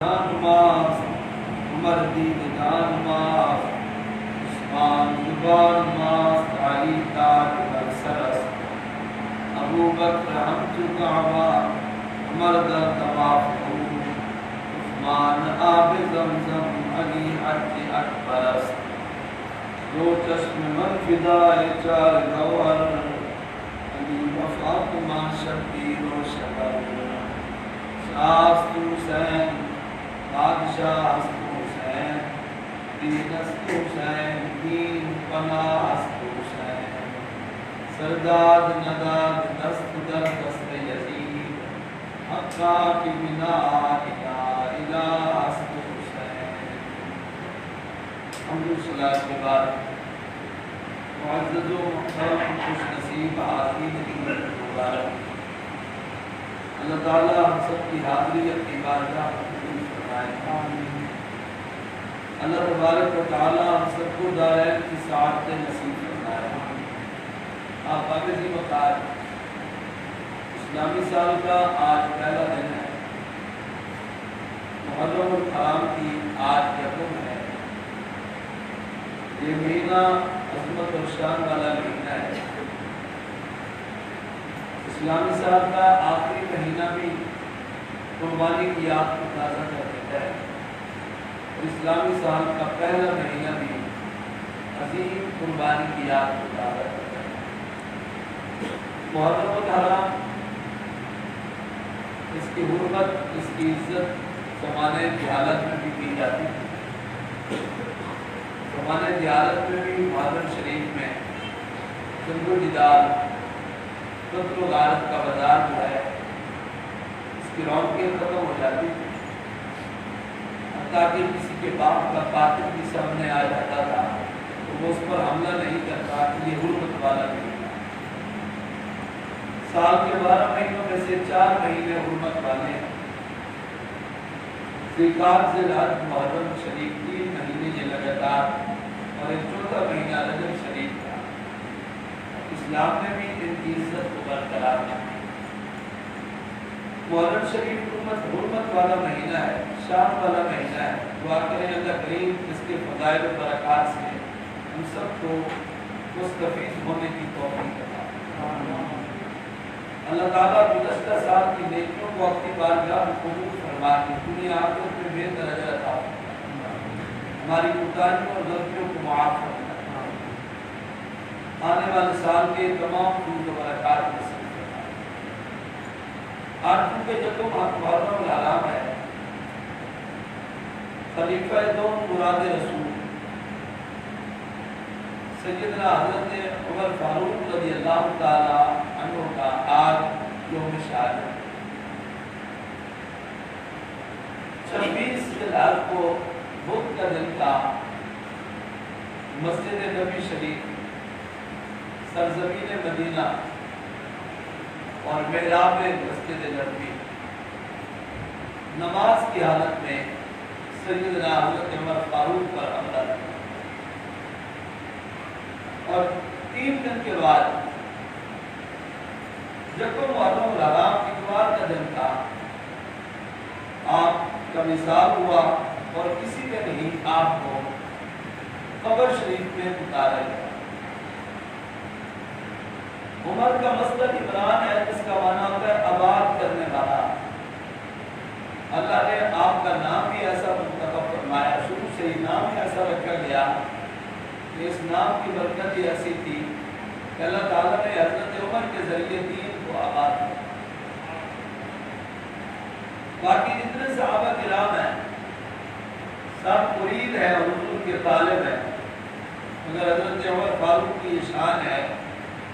جان ماف عمر دین جان ماف عثمان زبان ماف علی تاج بر سرس ابو بکر حمد کعبہ عمر در طواف عثمان آب زمزم علی حج اکبرس دو چشم من فدائے چار گوہر علی و فاطمہ شبیر و شبر شاست حسین بادشاہ است حسین دین است حسین دین پناہ است حسین سرداد نداد دست در دست یزید حقا کی بنا الہ الہ است حسین۔ حمد صلاۃ کے بعد معزز و محترم خوش نصیب حاضرین مبارک، اللہ تعالیٰ ہم سب کی حاضری اپنی بارگاہ میں قبول فرمائے۔ اللہ تبارک و تعالیٰ ہم سب کو دارین کی سعادت نصیب فرمائے۔ آپ آگے جی بتائیں، اسلامی سال کا آج پہلا دن ہے، محرم الحرام کی آج یکم ہے۔ یہ مہینہ عظمت اور شان والا مہینہ ہے۔ اسلامی سال کا آخری مہینہ بھی قربانی کی یاد کو تازہ کر دیتا ہے، اور اسلامی سال کا پہلا مہینہ بھی عظیم قربانی کی یاد کو تازہ کرتا ہے۔ محرم الحرام، اس کی حرمت، اس کی عزت زمانے جہالت میں بھی کی جاتی ہے۔ زمانے جہالت میں بھی محرم شریف میں جنگ و جدال، قتل و غارت کا بازار جو ہے، اس کی رونقیں ختم ہو جاتی تھی، حتیٰ کہ کسی کے باپ کا قاتل بھی سامنے آ جاتا تھا تو وہ اس پر حملہ نہیں کرتا کہ یہ حرمت والا نہیں ہے۔ سال کے 12 مہینوں میں سے 4 مہینے حرمت والے ہیں۔ ذوالقعدہ ذوالحج محرم شریف 3 مہینے یہ لگاتار، اور ایک چوتھا مہینہ رجب شریف تھا۔ اسلام نے بھی ان کی عزت کو برقرار رکھا۔ محرم شریف حرمت والا مہینہ ہے، شان والا مہینہ ہے۔ دعا کریں اللہ کریم اس کے فضائل و برکات سے ہم سب کو مستفید ہونے کی توفیق عطا فرمائے۔ اللہ تعالیٰ گزشتہ سال کی نیکیوں کو اپنی بارگاہ میں قبول فرما کے دنیا آخرت میں بے درجہ عطا فرمائے۔ ہماری کوتاہیوں اور غلطیوں کو معاف فرمائے۔ آنے والے سال کے تمام فضل و برکات نصیب فرمائے۔ آج چونکہ یکم محرم الحرام ہے، خلیفہ دوم مراد رسول سیدنا حضرت عمر فاروق رضی اللہ تعالی عنہ کا آج یوم شہادت 26 ذوالحج کو بدھ کا دن تھا۔ مسجد نبی شریف، سرزمین مدینہ اور محراب مسجد نبوی، نماز کی حالت میں سیدنا حضرت عمر فاروق پر حملہ کیا، اور 3 دن کے بعد یکم محرم الحرام اتوار کا دن تھا، آپ کا وصال ہوا اور کسی نے نہیں آپ کو قبر شریف میں اتارا گیا۔ عمر کا مصدر عمران ہے، جس کا معنی ہوتا ہے آباد کرنے والا۔ اللہ نے آپ کا نام بھی ایسا منتخب فرمایا، شروع سے ہی نام ایسا رکھا گیا کہ اس نام کی برکت ہی ایسی تھی کہ اللہ تعالیٰ نے حضرت عمر کے ذریعے دین کو آباد کیا۔ باقی جتنے صحابہ کرام ہیں سب مرید ہیں اور حضور کے طالب ہیں، مگر حضرت عمر فاروق کی یہ شان ہے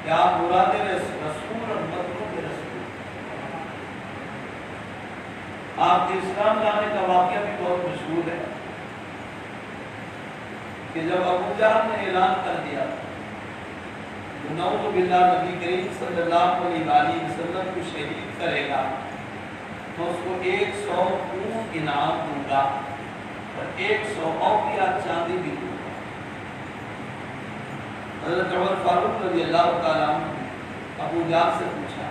کہ آپ مراد رسول اور مطلوب رسول۔ آپ کے اسلام لانے کا واقعہ بھی بہت مشہور ہے کہ جب ابو جہل نے اعلان کر دیا نعوذ باللہ نبی کریم صلی اللہ علیہ وآلہ وسلم کو شہید کرے گا تو اس کو 100 اونٹ انعام دوں گا اور 100 اوقیہ چاندی بھی دوں گا۔ حضرت عمر فاروق رضی اللہ تعالیٰ عنہ ابو جہل سے پوچھا،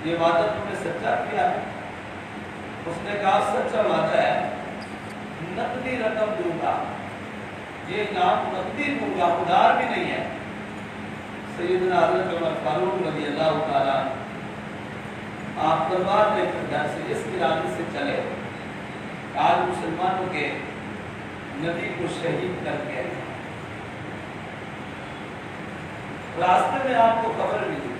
یہ وعدہ تم نے سچا کیا ہے؟ اس نے کہا سچا وعدہ ہے، نقدی رقم دوں گا، یہ انعام نقدی دوں گا، ادھار بھی نہیں ہے۔ سیدنا حضرت عمر فاروق رضی اللہ تعالیٰ آپ تلوار لے کر گھر سے اس ارادے سے چلے آج مسلمانوں کے نبی کو شہید کر کے آئے۔ راستے میں آپ کو خبر ملی،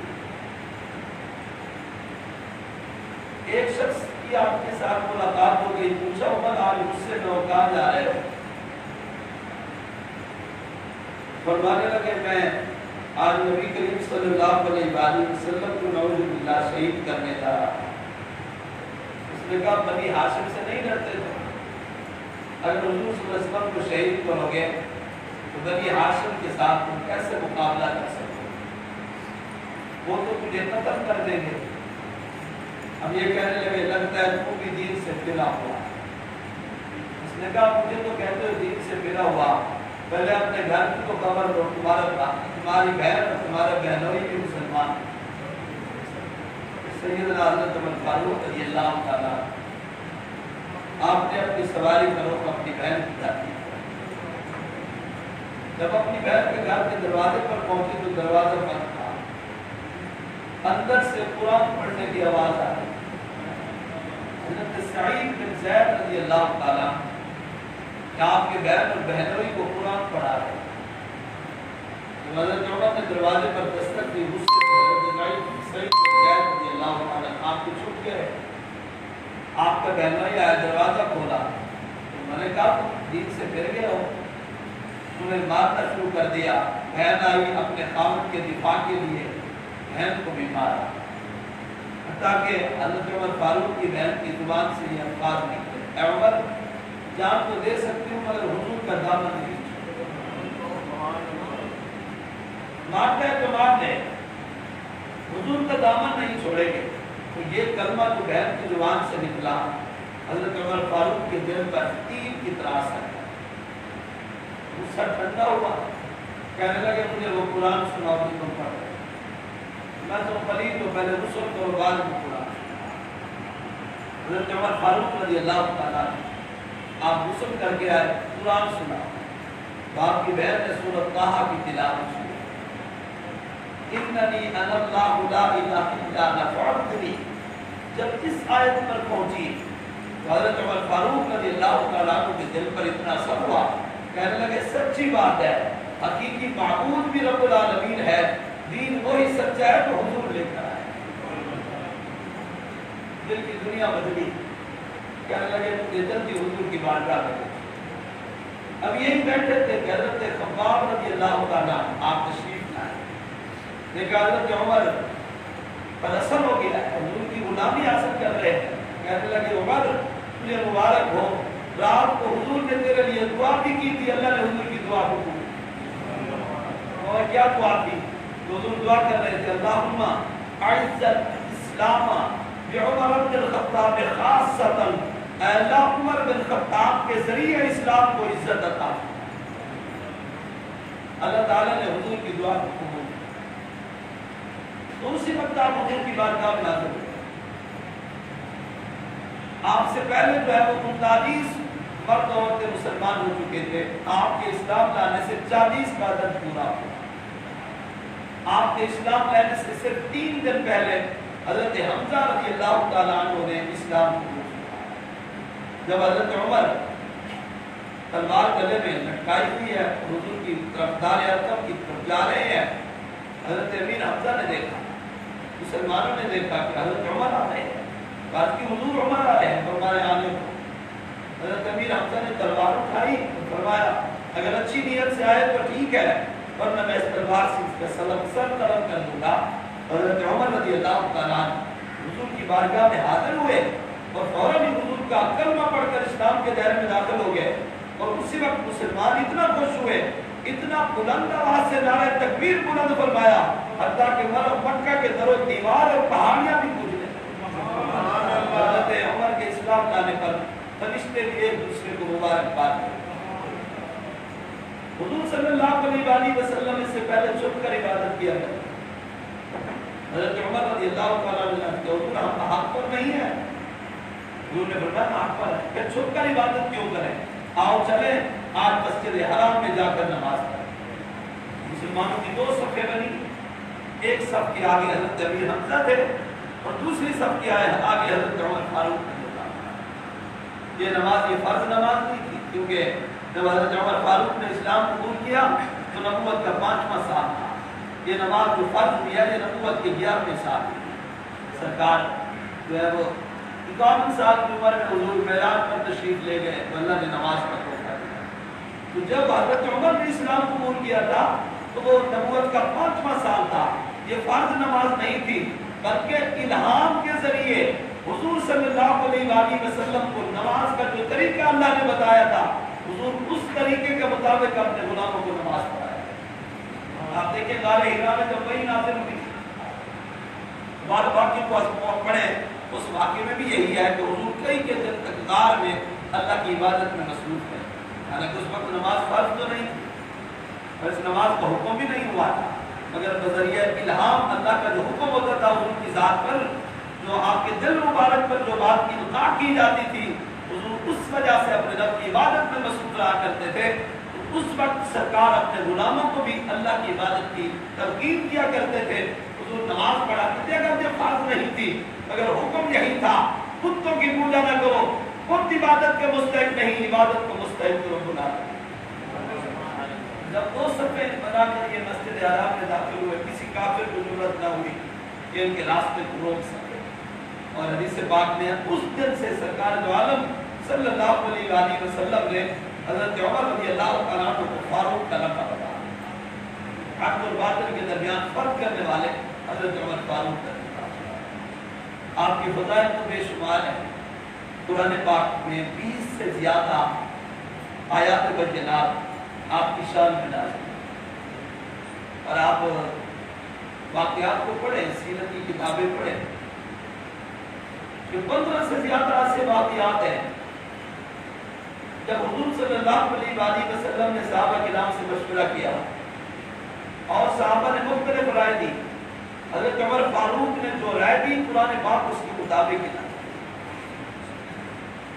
ایک شخص کی آپ کے ساتھ ملاقات ہو گئی، پوچھا عمر آج مجھ سے لوگ کہاں جا رہے ہو؟ فرمانے لگے میں آج نبی کریم صلی اللہ علیہ وآلہ وسلم کو نعوذ باللہ شہید کرنے جا رہا۔ اس نے کہا بنی ہاشم سے نہیں ڈرتے تھے؟ اگر حضور صلی اللہ علیہ وسلم کو شہید کرو گے تو بنی ہاشم کے ساتھ تم کیسے مقابلہ کر سکتے؟ وہ تو تجھے قتل کر دیں گے۔ اب یہ کہنے لگے لگتا ہے تو بھی دین سے پھرا ہوا۔ اس نے کہا مجھے تو کہتے ہو دین سے پھرا ہوا، پہلے اپنے گھر کی تو خبر لو، تمہاری بہن اور تمہارے بہنوئی بھی مسلمان۔ سیدنا حضرت عمر فاروق رضی اللہ تعالیٰ آپ نے اپنی سواری کرو اپنی بہن کی جاتی۔ جب اپنی بہن کے گھر کے دروازے پر پہنچی تو دروازہ بند تھا، اندر سے قرآن پڑھنے کی آواز آ رہی۔ حضرت سعید بن زید رضی اللہ تعالیٰ کہ آپ کے بہن اور بہنوئی کو قرآن پڑھا رہے۔ حضرت عمر نے دروازے پر دستک دی، اس سے سعید بن زید رضی اللہ تعالیٰ آپ کو چھپ گئے، آپ کا بہنوئی آیا، دروازہ کھولا تو میں نے کہا تم دین سے پھر گئے ہو، تمہیں مارنا شروع کر دیا۔ بہن آئی اپنے خامد کے دفاع کے لیے، بہن کو بھی مارا، حتیٰ کہ حضرت عمر فاروق کی بہن کی زبان سے یہ الفاظ نکلے، اے عمر جان تو دے سکتی ہوں مگر حضور کا دامن نہیں مارتا ہے تو مار لے، حضور کا دامن نہیں چھوڑیں گے۔ تو یہ کلمہ جو بہن کی زبان سے نکلا، حضرت عمر فاروق کے دل پر تیر کی طرح اثر ہے، غصہ ٹھنڈا ہوا، کہنے لگے مجھے وہ قرآن سناؤ جو تم پڑھ رہے، میں تو پلید ہوں، پہلے غسل کرو بعد میں قرآن۔ حضرت عمر فاروق رضی اللہ تعالیٰ آپ غسل کر کے آئے، قرآن سنا، باپ کی بہن نے سورۃ طٰہٰ کی تلاوت سنی، اننی انا اللہ لا الہ الا انا فاعبدنی۔ جب اس آیت پر پہنچی تو حضرت عمر فاروق رضی اللہ تعالیٰ عنہ کے دل پر اتنا اثر ہوا، کہنے لگے سچی بات ہے، حقیقی معبود بھی رب العالمین ہے، دین وہی سچا ہے تو حضور لے کر آئے۔ دل کی دنیا بدلی، کہنے لگے مجھے جلدی حضور کی بارگاہ میں۔ اب یہی بیٹھے تھے کہ حضرت خباب رضی اللہ تعالیٰ آپ تشریف لائے، دیکھا حضرت عمر پر اثر ہو گیا ہے، حضور کی غلامی حاصل کر رہے ہیں۔ کہنے لگے عمر تجھے مبارک ہو، رات کو حضور نے تیرے لیے دعا بھی کی تھی، اللہ نے حضور کی دعا کو قبول کی۔ اور کیا دعا تھی؟ حضور دعا کر رہے تھے، اللہم اعز الاسلام بعمر بن الخطاب خاصۃ، اے اللہ عمر بن خطاب کے ذریعے اسلام کو عزت عطا۔ اللہ تعالیٰ نے حضور کی دعا کو قبول کی۔ تو اسی وقت آپ حضور کی بارگاہ میں حاضر ہوئے۔ آپ سے پہلے جو ہے وہ 39 مرد عورتیں مسلمان ہو چکے تھے، آپ کے اسلام لانے سے 40 کا عدد پورا ہوا۔ آپ کے اسلام لانے سے صرف 3 دن پہلے حضرت حمزہ رضی اللہ تعالیٰ عنہ نے اسلام قبول کیا۔ جب حضرت عمر تلوار گلے میں لٹکائی ہوئی ہے، حضور کی طرف دار ارقم کی طرف جا رہے ہیں، حضرت امیر حمزہ نے دیکھا، مسلمانوں نے دیکھا کہ حضرت عمر آ رہے ہیں، بات کی حضور عمر آ رہے ہیں، فرمایا آنے کو۔ حضرت امیر حمزہ نے تلوار اٹھائی، فرمایا اگر اچھی نیت سے آئے تو ٹھیک ہے، ورنہ میں اس تلوار سے اس کا سر قلم کر دوں گا۔ حضرت عمر رضی اللہ تعالیٰ حضور کی بارگاہ میں حاضر ہوئے اور فوراً ہی حضور کا کلمہ پڑھ کر اسلام کے دائرے میں داخل ہو گئے، اور اسی وقت مسلمان اتنا خوش ہوئے، اتنا بلند آواز سے نعرہ تکبیر بلند فرمایا، حتیٰ کہ مکہ کے در و دیوار اور پہاڑیاں بھی گونجنے لگیں۔ حضرت عمر کے اسلام لانے پر فرشتے بھی ایک دوسرے کو مبارکباد دیتے۔ حضور صلی اللہ علیہ وسلم سے پہلے چھپ کر عبادت کیا کرتے۔ حضرت عمر رضی اللہ تعالیٰ عنہ کہ حضور ہم حق پر نہیں ہیں، حضور نے فرمایا حق پر ہے کہ چھپ کر عبادت کیوں کریں، آؤ چلیں آج مسجد حرام میں جا کر نماز پڑھیں۔ مسلمانوں کی دو صفیں بنی، ایک صف کے آگے حضرت امیر حمزہ تھے اور دوسری صف کے آگے حضرت عمر فاروق نے ہوتا۔ یہ نماز یہ فرض نماز نہیں تھی، کیونکہ جب حضرت عمر فاروق نے اسلام قبول کیا تو نبوت کا 5واں سال تھا۔ یہ نماز جو فرض ہوئی ہے یہ نبوت کے 11ویں سال تھی۔ سرکار جو ہے وہ 51 سال کی عمر میں حضور معراج پر تشریف لے گئے تو اللہ نے نماز کا تحفہ دیا۔ تو جب حضرت عمر نے اسلام قبول کیا تھا تو وہ نبوت کا 5واں سال تھا۔ یہ فرض نماز نہیں تھی بلکہ الہام کے ذریعے حضور صلی اللہ علیہ وآلہ وسلم کو نماز کا جو طریقہ اللہ نے بتایا تھا حضور اس طریقے کے مطابق اپنے غلاموں کو نماز پڑھایا۔ آپ دیکھیں غار حرا میں جب وہی نازل ہوئی بعد واقعے کو پڑھیں اس واقعے میں بھی یہی ہے کہ حضور کئی کے دن تک غار میں اللہ کی عبادت میں مصروف ہے، حالانکہ اس وقت نماز فرض تو نہیں تھی اور اس نماز کا حکم بھی نہیں ہوا تھا، مگر بذریعہ الہام اللہ کا جو حکم ہوتا تھا حضور کی ذات پر، جو آپ کے دل مبارک پر جو بات کی القاء کی جاتی تھی، حضور اس وجہ سے اپنے رب کی عبادت میں مصروف رہا کرتے تھے۔ تو اس وقت سرکار اپنے غلاموں کو بھی اللہ کی عبادت کی تلقین کیا کرتے تھے، حضور نماز پڑھاتے تھے، اگر یہ فرض نہیں تھی مگر حکم یہی تھا کتوں کی پوجا نہ کرو، خود عبادت کے مستحق نہیں، عبادت کو مستحق کرو بنا۔ جب دو صفیں بنا کر یہ مسجد حرام میں داخل ہوئے کسی کافر کو ضرورت نہ ہوئی کہ ان کے راستے کو روک سکے، اور حدیث پاک میں اس دن سے سرکار دو عالم صلی اللہ علیہ وآلہ وسلم نے حضرت عمر رضی اللہ تعالیٰ عنہ کو فاروق کا لقب دیا۔ حق اور باطل کے درمیان فرق کرنے والے حضرت عمر فاروق کا لقب۔ آپ کی فضائل تو بے شمار ہیں، قرآن پاک میں 20 سے زیادہ آیات بینات آپ کی شان میں نازل ہیں، اور آپ واقعات کو پڑھیں، سیرت کی کتابیں پڑھیں کہ 15 سے زیادہ ایسے واقعات ہیں جب حضور صلی اللہ علیہ وآلہ وسلم نے صحابہ کرام سے مشورہ کیا اور صحابہ نے مختلف رائے دی، حضرت عمر فاروق نے جو رائے دی قرآن پاک اس کے مطابق ہی،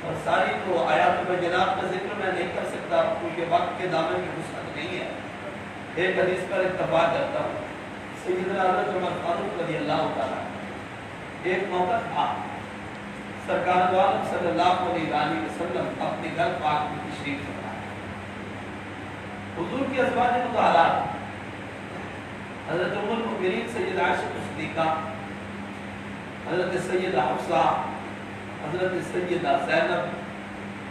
اور ساری تو آیات بینات کا ذکر میں نہیں کر سکتا کیونکہ وقت کے دامن میں وسعت نہیں ہے۔ ایک حدیث پر اتفاق کرتا ہوں، سیدنا حضرت عمر فاروق رضی اللہ تعالیٰ ایک موقع تھا سرکار دو عالم صلی اللہ علیہ وآلہ وسلم اپنے گھر پاک میں تشریف فرما، حضور کی ازواج مطہرات حضرت ام المؤمنین سیدہ عائشہ صدیقہ، حضرت سیدہ حفصہ، حضرت سیدہ زینب،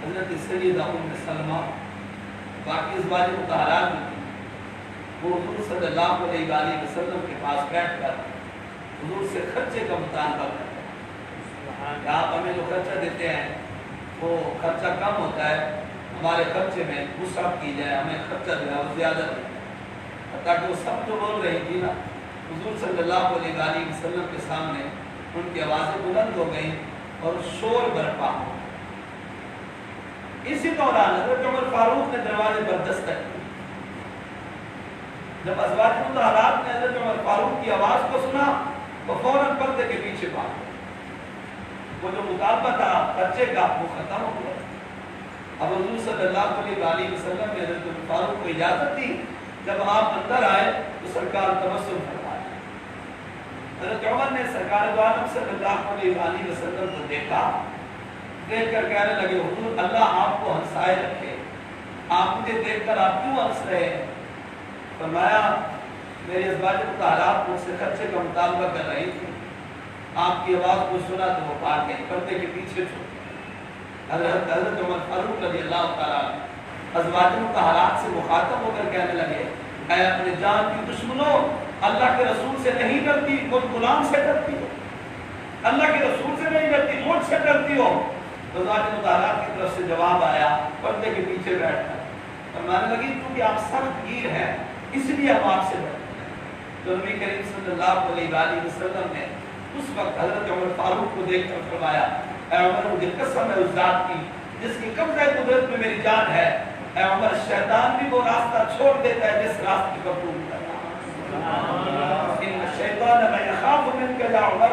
حضرت سیدہ ام سلمہ، باقی ازواج مطہرات جو تھیں وہ حضور صلی اللہ علیہ وآلہ وسلم کے پاس بیٹھ کر حضور سے خرچے کا مطالبہ کرتے ہیں کہ آپ ہمیں جو خرچہ دیتے ہیں وہ خرچہ کم ہوتا ہے، ہمارے خرچے میں وسعت کی جائے، ہمیں خرچہ جو ہے وہ زیادہ دے، تاکہ وہ سب جو بول رہی تھی نا حضور صلی اللہ علیہ وآلہ وسلم کے سامنے ان کی آوازیں بلند ہو گئیں اور شور برپا ہو۔ اسی دوران حضرت عمر فاروق نے دروازے پر دستک کی، جب ازواج مطہرات نے حضرت عمر فاروق کی آواز کو سنا وہ فوراً پردے کے پیچھے بھاگ گئے، وہ جو مطالبہ تھا خرچے کا وہ ختم ہو گیا۔ اب حضور صلی اللہ علیہ وآلہ وسلم نے حضرت عمر فاروق کو اجازت دی، جب آپ اندر آئے تو سرکار تبسم فرمائے۔ حضرت عمر نے سرکار دو عالم صلی اللہ علیہ وآلہ وسلم کو دیکھا، دیکھ کر کہنے لگے حضور اللہ آپ کو ہنسائے رکھے، آپ مجھے دیکھ کر آپ کیوں ہنس رہے ہیں؟ فرمایا میری ازواج مطہرات مجھ سے خرچے کا مطالبہ کر رہی تھی، آپ کی آواز کو سنا تو وہ بھاگ گئے، پردے کے پیچھے چھوڑ۔ حضرت عمر فاروق رضی اللہ تعالیٰ ازواج مطہرات سے مخاطب ہو کر کہنے لگے اے اپنے جان کی دشمنوں، اللہ کے رسول سے نہیں ڈرتی، خود غلام سے ڈرتی ہو، اللہ کے رسول سے نہیں ڈرتی، مجھ سے ڈرتی ہو۔ تو ازواج مطہرات کی طرف سے جواب آیا پردے کے پیچھے بیٹھ کر، فرمانے لگی کیونکہ آپ سخت گیر ہیں اس لیے ہم آپ سے ڈرتے ہیں۔ تو نبی کریم صلی اللہ علیہ وآلہ وسلم نے اس وقت حضرت عمر فاروق کو دیکھ کر فرمایا اے عمر مجھے قسم ہے اس ذات کی جس کی قبضہ قدرت میں میری جان ہے، اے عمر شیطان بھی وہ راستہ چھوڑ دیتا ہے جس راستے کو تو کرتا ہے۔ ان شیطان لا یخاف منک یا عمر،